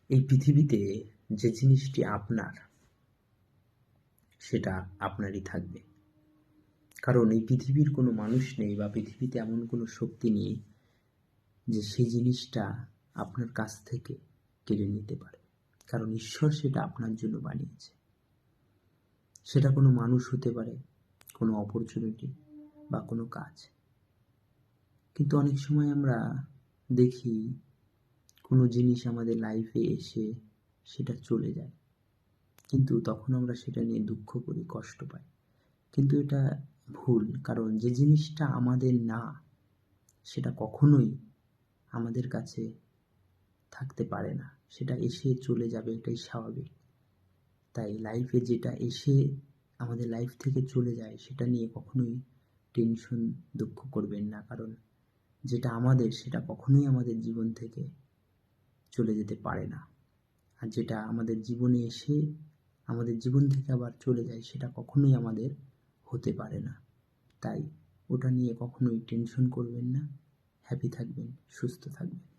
এই পৃথিবীতে যে জিনিসটি আপনার সেটা আপনারই থাকবে। কারণ এই পৃথিবীর কোনো মানুষ নেই বা পৃথিবীতে এমন কোনো শক্তি নেই যে সেই জিনিসটা আপনার কাছ থেকে কেড়ে নিতে পারে। কারণ ঈশ্বর সেটা আপনার জন্য বানিয়েছে। সেটা কোনো মানুষ হতে পারে, কোনো অপরচুনিটি বা কোনো কাজ। কিন্তু অনেক সময় আমরা দেখি কোনো জিনিস আমাদের লাইফে এসে সেটা চলে যায়, কিন্তু তখন আমরা সেটা নিয়ে দুঃখ করি, কষ্ট পাই। কিন্তু এটা ভুল। কারণ যে জিনিসটা আমাদের না সেটা কখনোই আমাদের কাছে থাকতে পারে না, সেটা এসে চলে যাবে, এটাই স্বাভাবিক। তাই লাইফে যেটা এসে আমাদের লাইফ থেকে চলে যায় সেটা নিয়ে কখনোই টেনশন, দুঃখ করবেন না। কারণ যেটা আমাদের সেটা কখনোই আমাদের জীবন থেকে চলে যেতে পারে না। আর যেটা আমাদের জীবনে এসে আমাদের জীবন থেকে আবার চলে যায় সেটা কখনোই আমাদের হতে পারে না। তাই ওটা নিয়ে কখনোই টেনশন করবেন না। হ্যাপি থাকবেন, সুস্থ থাকবেন।